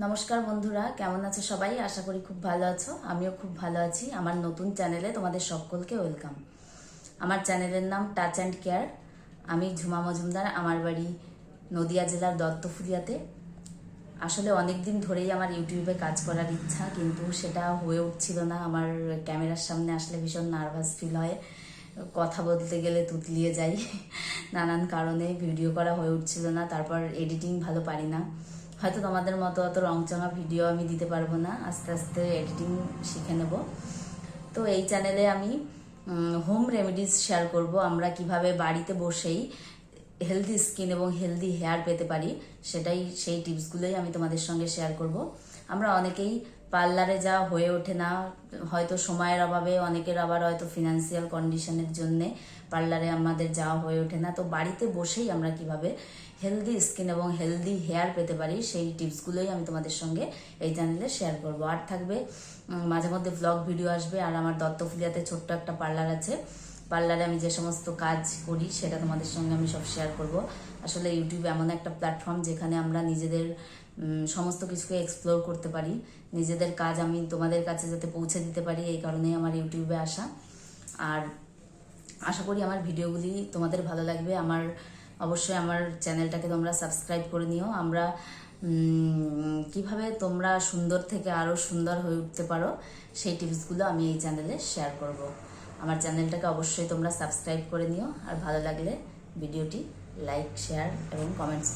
নমস্কার বন্ধুরা, কেমন আছো সবাই? আশা করি খুব ভালো আছো। আমিও খুব ভালো আছি। আমার নতুন চ্যানেলে তোমাদের সকলকে ওয়েলকাম। আমার চ্যানেলের নাম টাচ অ্যান্ড কেয়ার। আমি ঝুমা মজুমদার। আমার বাড়ি নদিয়া জেলার দত্তফুলিয়াতে। আসলে অনেক দিন ধরেই আমার ইউটিউবে কাজ করার ইচ্ছা, কিন্তু সেটা হয়ে উঠছিল না। আমার ক্যামেরার সামনে আসলে ভীষণ নার্ভাস ফিল হয়, কথা বলতে গেলে তুতলিয়ে যাই। নানান কারণে ভিডিও করা হয়ে উঠছিল না। তারপর এডিটিং ভালো পারি না। হয়তো তোমাদের মতো অত রংচঙা ভিডিও আমি দিতে পারবো না, আস্তে আস্তে এডিটিং শিখে নেব। তো এই চ্যানেলে আমি হোম রেমেডিস শেয়ার করব। আমরা কিভাবে বাড়িতে বসেই হেলদি স্কিন এবং হেলদি হেয়ার পেতে পারি, সেই টিপসগুলোই আমি তোমাদের সঙ্গে শেয়ার করব। আমরা অনেকেই পার্লারে যাওয়া হয়ে ওঠে না, হয়তো সময়ের অভাবে, অনেকের আবার হয়তো ফিনান্সিয়াল কন্ডিশনের জন্যে পার্লারে আমাদের যাওয়া হয়ে ওঠে না। তো বাড়িতে বসেই আমরা কিভাবে হেলদি স্কিন এবং হেলদি হেয়ার পেতে পারি, সেই টিপসগুলোই আমি তোমাদের সঙ্গে এই চ্যানেলে শেয়ার করব। আর থাকবে মাঝে মধ্যে ব্লগ ভিডিও আসবে। আর আমার দত্তফুলিয়াতে ছোট্ট একটা পার্লার আছে, পার্লারে আমি যে সমস্ত কাজ করি সেটা তোমাদের সঙ্গে আমি সব শেয়ার করব। আসলে ইউটিউব এমন একটা প্ল্যাটফর্ম যেখানে আমরা নিজেদের সমস্ত কিছুকে এক্সপ্লোর করতে পারি। নিজেদের কাজ আমি তোমাদের কাছে যাতে পৌঁছে দিতে পারি, এই কারণেই আমার ইউটিউবে আসা। আর আশা করি আমার ভিডিওগুলি তোমাদের ভালো লাগবে। অবশ্যই আমার চ্যানেলটাকে তোমরা সাবস্ক্রাইব করে নিও। আমরা কিভাবে তোমরা সুন্দর থেকে আরও সুন্দর হয়ে উঠতে পারো, সেই টিপসগুলো আমি এই চ্যানেলে শেয়ার করব। আমার চ্যানেলটাকে অবশ্যই তোমরা সাবস্ক্রাইব করে নিও। আর ভালো লাগলে ভিডিওটি লাইক, শেয়ার এবং কমেন্টস